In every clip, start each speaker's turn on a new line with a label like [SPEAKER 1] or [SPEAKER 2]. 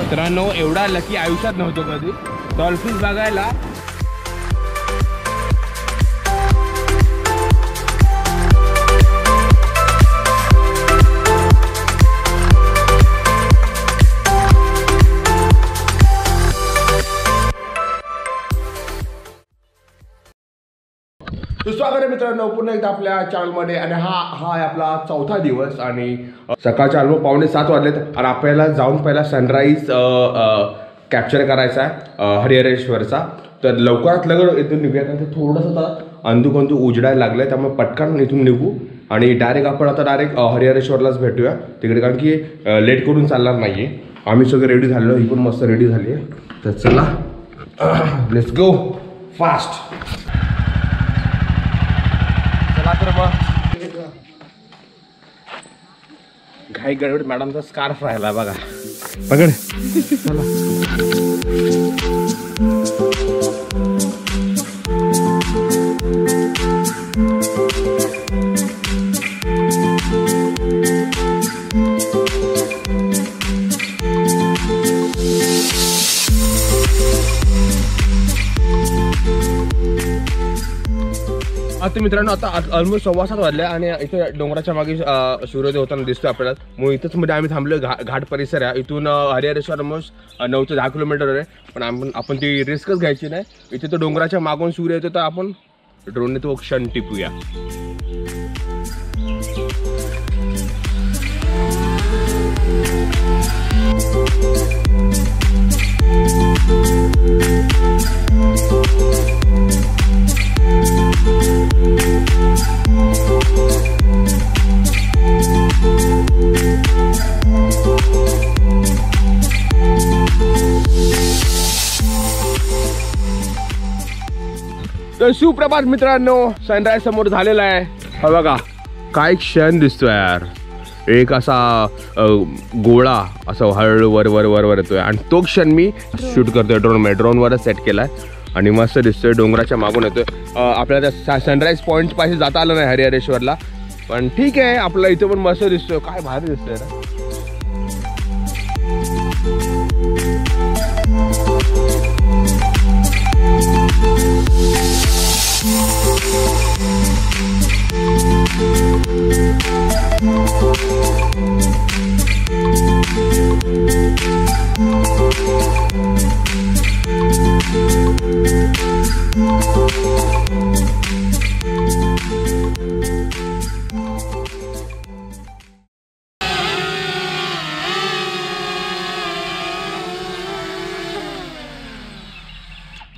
[SPEAKER 1] मित्रांनो एवढा लकी आयुष्यात नव्हतो कधी डॉल्फिन्स बघायला. स्वागत आहे मित्रांनो पुन्हा एकदा आपल्या चॅनलमध्ये. आणि हा आहे आपला चौथा दिवस आणि सकाळच्या अल्बो 6:45 वाजलेत आणि आपल्याला जाऊन पहिला सनराईज कॅप्चर करायचा आहे हरिहरेश्वरचा. तर लवकरात लवकर इथून निघूया कारण की थोडंसं अंधुकंतू उजडायला लागलं आहे, त्यामुळे पटकन इथून निघू आणि डायरेक्ट आपण आता डायरेक्ट हरिहरेश्वरलाच भेटूया तिकडे, कारण की लेट करून चालणार नाही आहे. आम्ही सगळे रेडी झालेलो, ही पण मस्त रेडी झाली आहे. तर चला लेट्स गो फास्ट. घाई गडबड मॅडमचा स्कार्फ राहिला बघा, पकड. आता मित्रांनो आता ऑलमोस्ट 7:15 वाजले आणि इथे डोंगराच्या मागे सूर्योदय होताना दिसतो आपल्याला. मग इथंच मध्ये आम्ही थांबलो. घाट परिसर आहे. इथून हरिहरेश्वर ऑलमोस्ट 9 ते 10 किलोमीटर आहे. पण आपण ती रिस्कच घ्यायची नाही. इथे तो डोंगराच्या मागून सूर्य येतो तर आपण ड्रोनने तो क्षण टिपूया. तर सुप्रभात मित्रांनो, सनराईज समोर झालेला आहे. हा बघा काय क्षण दिसतो यार. एक असा गोळा असा हळू वर वर वर वर येतोय आणि तो क्षण मी शूट करतोय ड्रोनवरच सेट केलाय आणि मस्त दिसतोय. डोंगराच्या मागून येतोय. आपल्याला त्या सनराईज पॉईंट पाशी जाता आलं नाही हरिहरेश्वरला, पण ठीक आहे आपला इथं पण मस्त दिसतोय. काय भारी दिसतोय ना.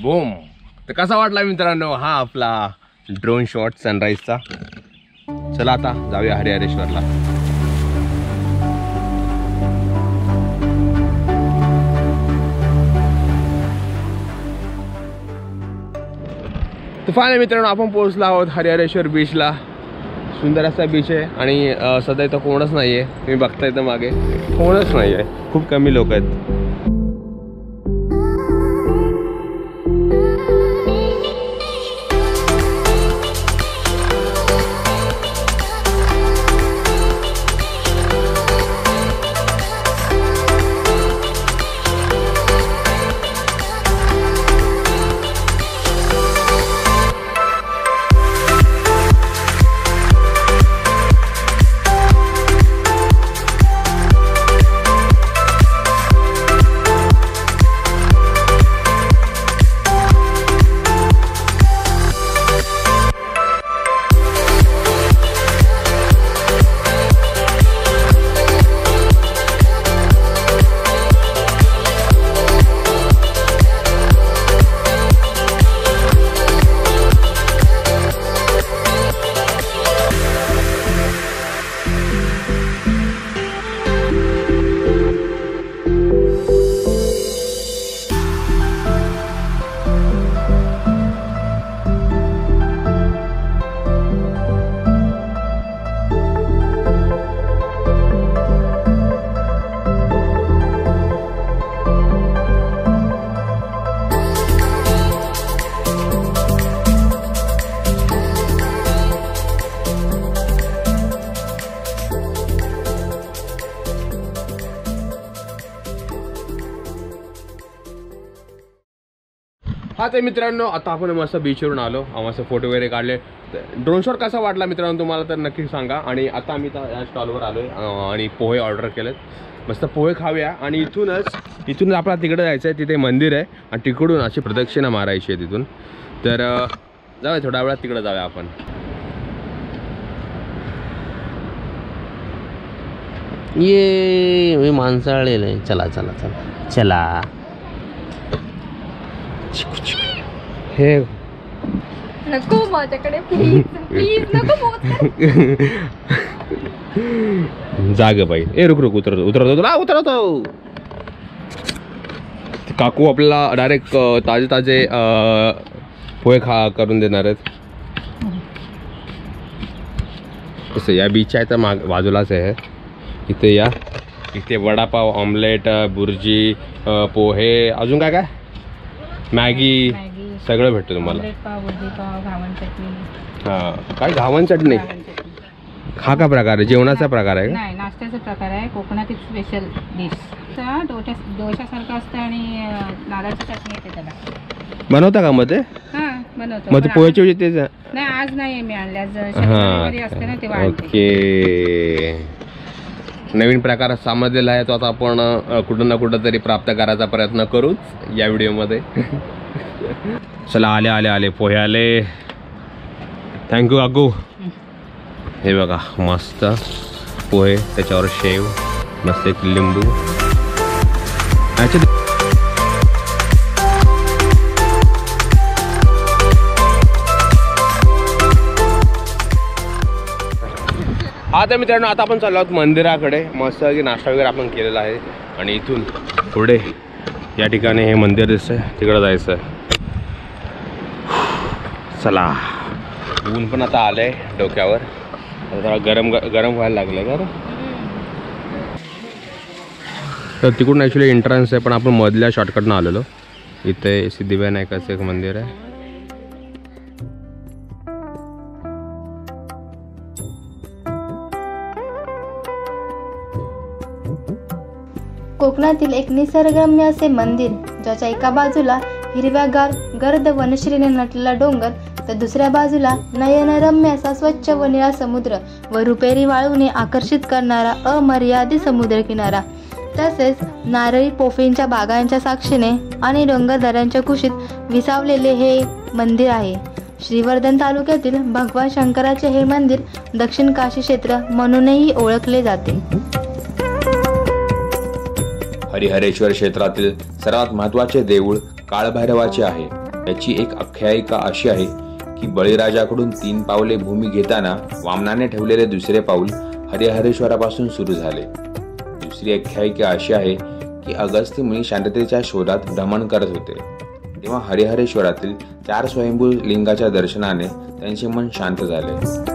[SPEAKER 1] बूम. तर कसा वाटला मित्रांनो हा आपला ड्रोन शॉट सनराईजचा. चला आता जाऊया हरिहरेश्वरला. तर फायनली मित्रांनो आपण पोहोचलो आहोत हरिहरेश्वर बीचला. सुंदर असा बीच आहे आणि सध्या इथं कोणच नाही आहे. तुम्ही बघता इथं मागे कोणच नाही आहे, खूप कमी लोक आहेत. हा ते मित्रांनो, आता आपण मस्त बीचवरून आलो, मस्त फोटो वगैरे काढले. ड्रोन शॉट कसा वाटला मित्रांनो तुम्हाला तर नक्की सांगा. आणि आता आम्ही या स्टॉलवर आलो आहे आणि पोहे ऑर्डर केलेत. मस्त पोहे खाऊया आणि इथूनच आपल्याला तिकडे जायचं आहे. तिथे मंदिर आहे आणि तिकडून अशी प्रदक्षिणा मारायची आहे तिथून. तर जाऊया थोड्या वेळात तिकडे जाऊया आपण.
[SPEAKER 2] ये माणसाळलेलं आहे. चला चला चला चला.
[SPEAKER 1] हे
[SPEAKER 3] नको माझ्याकडे प्लीज प्लीज नको
[SPEAKER 1] जाग बाई. ए रुक उतरवतो. काकू आपल्याला डायरेक्ट ताजे पोहे करून देणार आहेत. तसं या बीच आहे तर बाजूलाच आहे. इथे या, इथे वडापाव, ऑमलेट, बुर्जी, पोहे, अजून काय काय मॅगी सगळं भेटतं तुम्हाला. हां, काय घावन चटणी. हा का प्रकार आहे? जेवणाचा प्रकार आहे?
[SPEAKER 4] नाही, नाश्त्याचा प्रकार आहे. कोकणातील स्पेशल डिश. डोशासारखं असतं आणि नारळाची चटणी येते त्याला.
[SPEAKER 1] बनवता का मग ते?
[SPEAKER 4] हां बनवतो.
[SPEAKER 1] मग पोहेची वजी तेच?
[SPEAKER 4] नाही आज नाही मी आणले. आज शनिवारी असते ना तेव्हा आणते.
[SPEAKER 1] ओके. नवीन प्रकार समजलेला आहे तो आता आपण कुठं ना कुठं तरी प्राप्त करायचा प्रयत्न करूच या व्हिडिओमध्ये. चला आले पोहे आले. थँक्यू काकू. हे बघा मस्त पोहे, त्याच्यावर शेव, मस्त एक लिंबू. हा तर मित्रांनो, आता आपण चाललो आहोत मंदिराकडे. मस्त की नाश्ता वगैरे आपण केलेला आहे आणि इथून पुढे या ठिकाणी हे मंदिर दिसतंय, तिकडं जायचं आहे. चला. ऊन पण आता आलंय डोक्यावर, आता गरम व्हायला लागलंय का. तर तिकडून ॲक्च्युली एंट्रन्स आहे पण आपण मधल्या शॉर्टकटनं आलेलो. इथे सिद्धिविनायकाचं एक मंदिर आहे.
[SPEAKER 5] कोकणातील एक निसर्गरम्य असे मंदिर, ज्याच्या एका बाजूला हिरव्यागार गर्द वनश्रीने नटलेला डोंगर, तर दुसऱ्या बाजूला नयनरम्य असा स्वच्छ व निळा समुद्र व रुपेरी वाळूने आकर्षित करणारा अमर्यादित समुद्रकिनारा, तसेच नारळी पोफळींच्या बागांच्या साक्षीने आणि डोंगरदऱ्यांच्या कुशीत विसावलेले हे मंदिर आहे. श्रीवर्धन तालुक्यातील भगवान शंकराचे हे मंदिर दक्षिण काशी क्षेत्र म्हणूनही ओळखले जाते.
[SPEAKER 6] हरिहरेश्वर क्षेत्रातील सर्वात महत्त्वाचे देऊळ काळभैरवाचे आहे. याची एक आख्यायिका अशी आहे की बळीराजाकडून 3 पावले भूमी घेताना वामनाने ठेवलेले दुसरे पाऊल हरिहरेश्वरापासून सुरू झाले. दुसरी आख्यायिका अशी आहे की अगस्त्य मुनी शांततेच्या शोधात भ्रमण करत होते, तेव्हा हरिहरेश्वरातील 4 स्वयंभू लिंगाच्या दर्शनाने त्यांचे मन शांत झाले.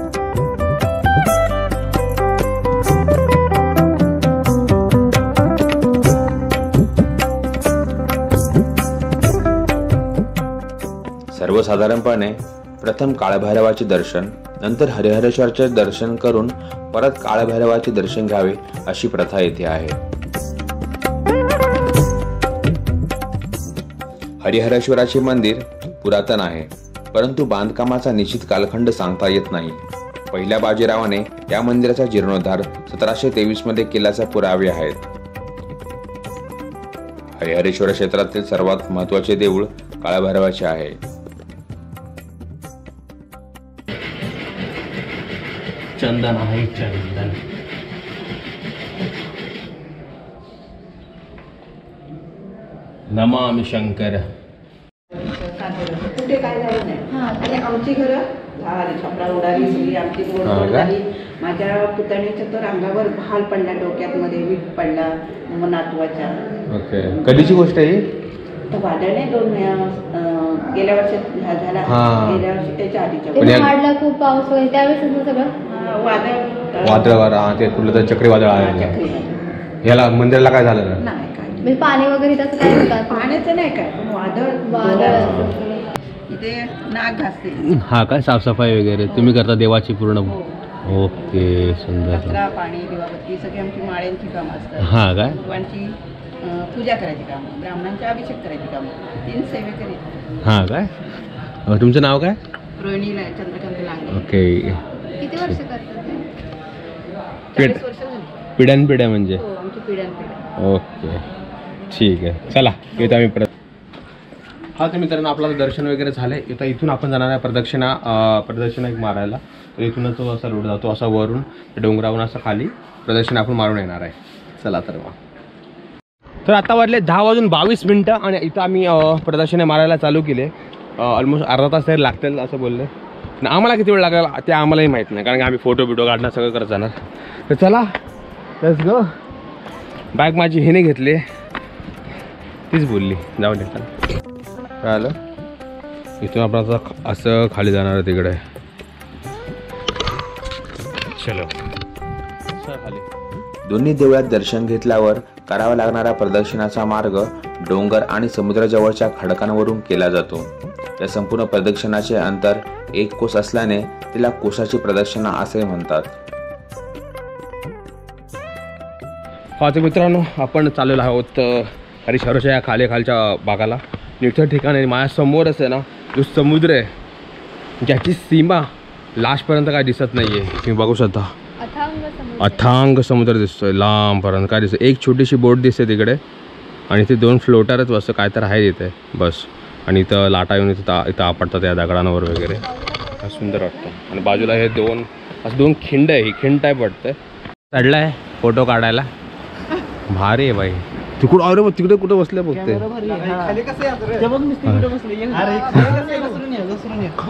[SPEAKER 6] सर्वसाधारणपणे प्रथम काळभैरवाचे दर्शन, नंतर हरिहरेश्वराचे दर्शन करून परत काळभैरवाचे दर्शन घ्यावे अशी प्रथा येथे आहे. हरिहरेश्वराचे मंदिर पुरातन आहे, परंतु बांधकामाचा निश्चित कालखंड सांगता येत नाही. पहिल्या बाजीरावाने या मंदिराचा जीर्णोद्धार 1723 मध्ये केल्याचे पुरावे आहेत. हरिहरेश्वर क्षेत्रातील सर्वात महत्त्वाचे देऊळ काळभैरवाचे आहे.
[SPEAKER 2] चंदन आहे चंदन.
[SPEAKER 1] नमामि शंकर.
[SPEAKER 4] कुठे काय झालं नाही. आणि आमची घरं झाली, छपरा उडाली सगळी आमची बोर्ड झाली. माझ्या पुतणीच्या तर अंगावर भाल पडला, डोक्यात मध्ये वीट पडला मग नातवाच्या.
[SPEAKER 1] ओके. कधीची गोष्ट आहे?
[SPEAKER 4] तर वादळ नाही, 2 गेल्या वर्षात झाला. गेल्या वर्षी त्याच्या आधीच्या
[SPEAKER 5] वाढला खूप पाऊस होईल त्यावेळेस सगळं
[SPEAKER 1] वादळ ते कुठलं तर चक्रीवादळ आहे. याला मंदिराला काय झालं
[SPEAKER 4] नाही काय
[SPEAKER 5] म्हणजे पाणी वगैरे तसं काय होतात?
[SPEAKER 4] पाण्याचं नाही काय, पण वादळ इथे नाग घासते.
[SPEAKER 2] हा काय साफसफाई वगैरे तुम्ही करता देवाची पूर्ण? ओके, सुंदर.
[SPEAKER 4] कचरा, पाणी, दिवाबत्ती सगळी आमची माळ्यांची कामं असतात.
[SPEAKER 2] हा काय?
[SPEAKER 4] देवांची पूजा करायची कामं, ब्राह्मणांच्या अभिषेक करायची कामं, 3 सेवेकरी.
[SPEAKER 2] हां काय तुमचं नाव काय?
[SPEAKER 4] रोहिणी चंद्रकांत लांगे.
[SPEAKER 2] ओके.
[SPEAKER 3] किती वर्ष करतात ते?
[SPEAKER 4] 40 वर्ष झाली.
[SPEAKER 2] पिढ्यानपिढ्या म्हणजे.
[SPEAKER 4] हो, आमची पिढ्यानपिढ्या.
[SPEAKER 2] ओके ठीक आहे. चला येतो आम्ही परत.
[SPEAKER 1] हा तर मित्रांनो आपलं दर्शन वगैरे झालंय. आता इथून आपण जाणार आहे प्रदक्षिणा एक मारायला. तर इथूनच तो असा रोड जातो, असा वरून डोंगरावरून असं खाली प्रदक्षिणा आपण मारून येणार आहे. चला तर मग. तर आता वाजले 10:22 आणि इथं आम्ही प्रदक्षिणा मारायला चालू केले. ऑलमोस्ट अर्धा तास तरी लागतील असं बोलले. आणि आम्हाला किती वेळ लागेल ते आम्हालाही माहीत नाही, कारण की आम्ही फोटो बिटो काढणं सगळं करत जाणार. तर चला लेट्स गो. बॅग माझी हिने घेतली, तीच बोलली जाऊ दे. काय आलं इथून आपण आता असं खाली जाणार आहे तिकडे. चलो खाली.
[SPEAKER 6] दोन्ही देवळात दर्शन घेतल्यावर करावा लागणारा प्रदक्षिणाचा मार्ग डोंगर आणि समुद्राजवळच्या खडकांवरून केला जातो. या संपूर्ण प्रदक्षिणाचे अंतर 1 कोस असल्याने तिला कोसाची प्रदक्षिणा असे म्हणतात.
[SPEAKER 1] हा तर मित्रांनो आपण चाललेलो आहोत हरिशहराच्या या खालच्या भागाला. इथं ठिकाणी माझ्यासमोरच आहे ना जो समुद्र आहे, ज्याची सीमा लास्टपर्यंत काय दिसत नाही आहे. तुम्ही बघू शकता अथांग समुद्र दिसतोय लांबपर्यंत. काय दिसतं, एक छोटीशी बोट दिसते तिकडे आणि ते 2 फ्लोटरच असं काय तर आहे तिथे बस. आणि इथं लाटा येऊन इथं आपटतात या दगडांवर वगैरे. सुंदर वाटतं. आणि बाजूला हे 2 खिंड आहे, ही खिंड टाईप वाटतं.
[SPEAKER 2] चढला आहे फोटो काढायला.
[SPEAKER 1] भारी आहे बाई. तिकडं अरे मग तिकडे कुठं बसले बघते.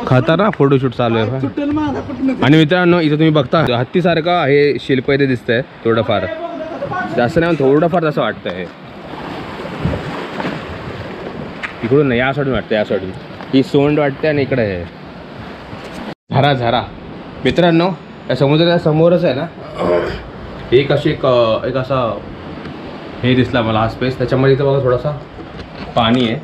[SPEAKER 1] खतरनाक फोटोशूट चालू आहे. आणि मित्रांनो इथं तुम्ही बघता हत्तीसारखं हे शिल्प इथे दिसतंय. थोडंफार जास्त नाही, थोडंफार तसं वाटतं. हे इकडून नाही, या साईडून वाटतं, या साईडून ही सोंड वाटते. आणि इकडे आहे झरा. मित्रांनो या समुद्राच्या समोरच आहे ना एक असा हे दिसला मला हा स्पेस. त्याच्यामध्ये इथं बघा थोडासा पाणी आहे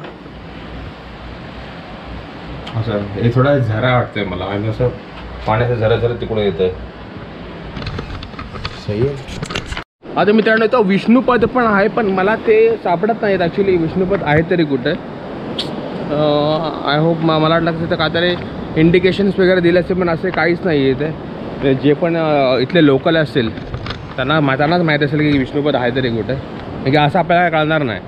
[SPEAKER 1] असं. हे थोडा झरा वाटतंय मला, आणि असं पाण्याचं झरा तिकडून येतंय. सही आहे. आता मित्रांनो तो विष्णुपद पण आहे, पण मला ते सापडत नाहीत ॲक्च्युली. विष्णुपद आहे तरी कुठे. आय होप मला वाटलं तिथं काहीतरी इंडिकेशन्स वगैरे दिले असते, पण असे काहीच नाही आहे इथे. जे पण इथले लोकल असतील त्यांनाच माहीत असेल की विष्णुपद आहे तरी कुठे. म्हणजे असं आपल्याला कळणार नाही.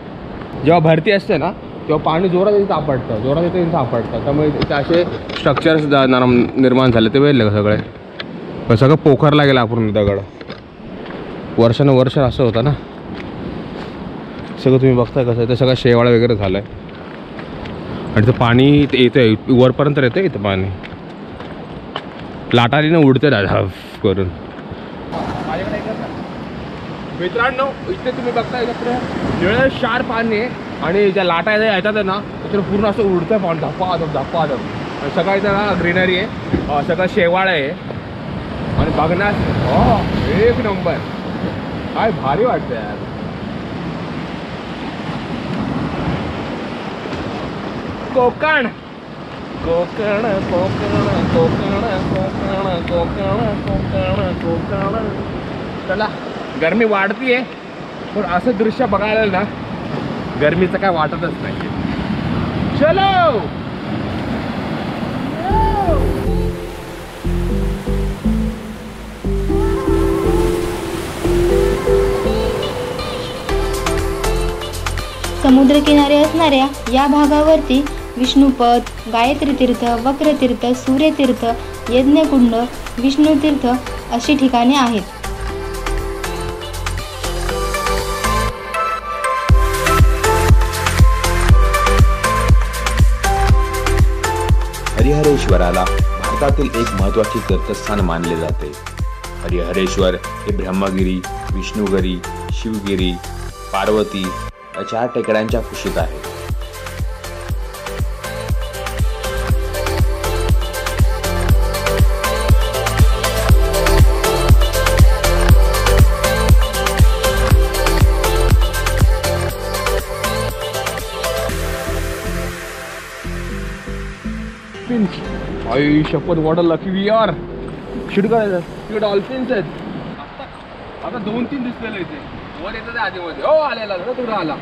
[SPEAKER 1] जेव्हा भरती असते ना तेव्हा पाणी जोरात इथं आपटतं. त्यामुळे इथे असे स्ट्रक्चर्स निर्माण झाले. ते वेळेला सगळे सगळं पोखरला गेलं आपण दगड. वर्षानुवर्ष असं होतं ना सगळं. तुम्ही बघताय कसं ते सगळं शेवाळ वगैरे झालं आहे. आणि ते पाणी येतं वरपर्यंत येतं इथं पाणी. लाटारीनं उडते दादा करून. मित्रांनो इथे तुम्ही बघताय निळं शार पाणी आहे. आणि ज्या लाटा येतात ना त्याच्यावर पूर्ण असं उडतं पाणी धप्पाधप. सगळं इथं ना ग्रीनरी आहे, सगळं शेवाळ आहे. आणि बघण्यास एक नंबर. काय भारी वाटतं यार. कोकण. चला गरमी वाढतीये, पण असं दृश्य बघायला ना गरमीचं काय वाटतच नाही. चलो
[SPEAKER 5] समुद्रकिनारी असणाऱ्या या भागावरती विष्णुपद, गायत्री तीर्थ, वक्रतीर्थ, सूर्यतीर्थ, यज्ञकुंड, विष्णुतीर्थ अशी ठिकाणे आहेत.
[SPEAKER 6] हरिहरेश्वराला भारतातील एक महत्त्वाचे तीर्थस्थान मानले जाते. हरिहरेश्वर हे ब्रह्मगिरी, विष्णुगिरी, शिवगिरी, पार्वती या 4 टेकड्यांच्या कुशीत आहे.
[SPEAKER 1] आई शपथ what a lucky we are. Shoot करायचं तिकडे डॉल्फिन्स आहेत. आता 2-3 दिसलेले इथे. वर येतं आधी मध्ये. हो आलेला तुला आला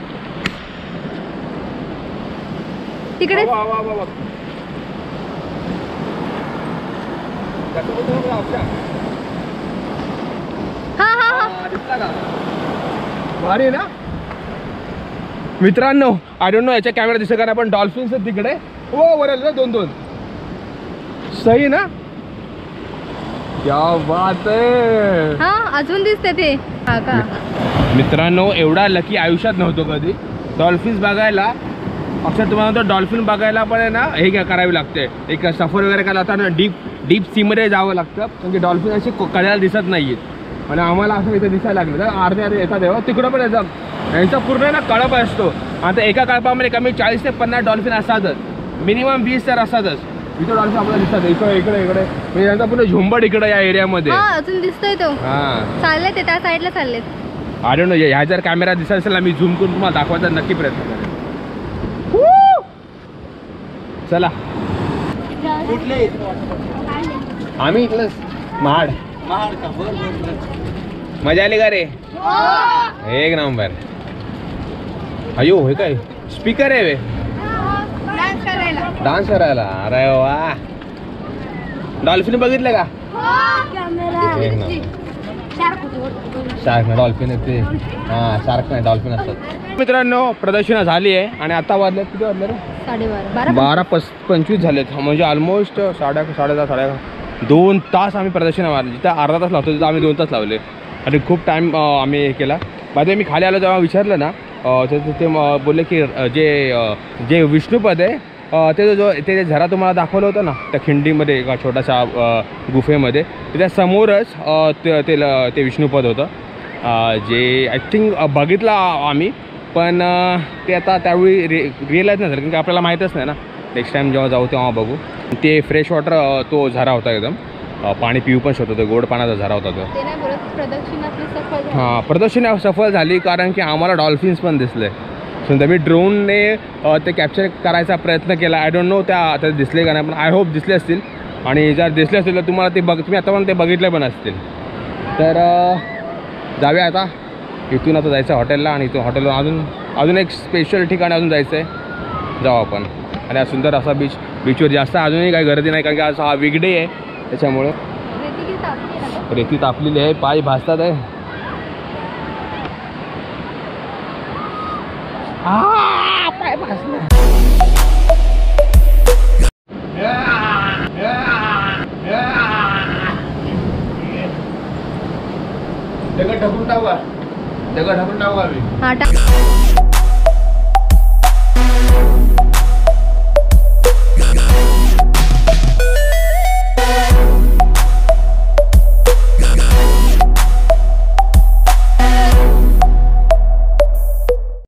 [SPEAKER 5] तिकडे
[SPEAKER 1] वा वा वा वा. कसं बोलतो बघा अक्षय.
[SPEAKER 5] हा हा हा
[SPEAKER 1] हा, दिसला का? भारी आहे ना मित्रांनो. आय डोंट नो याच्या कॅमेरा दिसत का नाही पण डॉल्फिन्स आहेत तिकडे. हो वर दोन दोन. सही ना. क्या बात आहे.
[SPEAKER 5] हा अजून दिसते ते. हा का
[SPEAKER 1] मित्रांनो एवढा लकी आयुष्यात नव्हतो कधी. डॉल्फिन्स बघायला अक्षर तुम्हाला तर डॉल्फिन बघायला पण आहे ना हे काय करावी लागते. एक सफर वगैरे करायला आता डीप सीमध्ये जावं लागतं कारण की डॉल्फिन अशी कळायला दिसत नाही आहेत. आणि आम्हाला असं इथे दिसायला लागलं तर अर्धे येतात तेव्हा तिकडं पण येतात. यांचा पूर्ण ना कळप असतो. आता एका कळपामध्ये कमी 40 ते 50 डॉल्फिन असतातच. मिनिमम 20 तर असतातच. इथं डॉल्फिन आपल्याला दिसतात इकडे इकडे इकडे म्हणजे यांचा पूर्ण झुंबड इकडे या एरियामध्ये.
[SPEAKER 5] हा अजून दिसतोय तो.
[SPEAKER 1] हां
[SPEAKER 5] चालले ते त्या साईडला चाललेत.
[SPEAKER 1] आय डोंट नो ह्या जर कॅमेरा दिसत असेल ना मी झूम करून तुम्हाला दाखवायचा नक्की प्रयत्न करेन. चला आम्ही इथलंच महाड. मजा आली का रे. एक नंबर. अयो हे काय स्पीकर आहे वे. डान्स करायला. अरे वा. डॉल्फिन बघितलं का. शार्क नाही डॉल्फिन येते. हां शार्क नाही डॉल्फिन असतात. मित्रांनो प्रदर्शनं झाली आहे आणि आता वाजले किती वाजले रे.
[SPEAKER 5] 12:30
[SPEAKER 1] 12:25 झालेत म्हणजे ऑलमोस्ट 10:30 2 तास आम्ही प्रदर्शन मारले. जिथं अर्धा तास लावतो तिथं आम्ही 2 तास लावले आणि खूप टाईम आम्ही हे केला. माझे मी खाली आलो तेव्हा विचारलं ना ते बोलले की जे विष्णुपद आहे ते झरा तुम्हाला दाखवलं होतं ना त्या खिंडीमध्ये एका छोट्याशा गुफेमध्ये त्या समोरच ते विष्णुपद होतं. जे आय थिंक बघितलं आम्ही पण ते आता त्यावेळी रिअलाईज नाही झालं कारण की आपल्याला माहीतच नाही ना. नेक्स्ट टाईम जेव्हा जाऊ तेव्हा बघू. ते फ्रेश वॉटर तो झरा होता एकदम. पाणी पिऊ पण शकतो. ते गोड पाण्याचा झरा होता तो.
[SPEAKER 5] ते नाही बोलत प्रदक्षिणातली सफल झाली.
[SPEAKER 1] हां प्रदर्शन सफल झाली कारण की आम्हाला डॉल्फिन्स पण दिसले. सो मी ड्रोनने ते कॅप्चर करायचा प्रयत्न केला. आय डोंट नो त्या दिसले का नाही पण आय होप दिसले असतील. आणि जर दिसले असतील तर तुम्हाला ते तुम्ही आता पण ते बघितले पण असतील. तर जाऊया आता इथून आता जायचं हॉटेलला आणि इथून हॉटेलवर अजून एक स्पेशल ठिकाण अजून जायचं आहे. जाऊ आपण. आणि हा सुंदर असा बीचवर जास्त अजूनही काही गर्दी नाही कारण की आज हा वीकडे आहे त्याच्यामुळे. रेती तापलेली आहे. पाय भासतात आहे. पाय भासले. दगड ढकलून टाकू का. दगड ढकलून टाकू का मी.
[SPEAKER 5] हा टाक.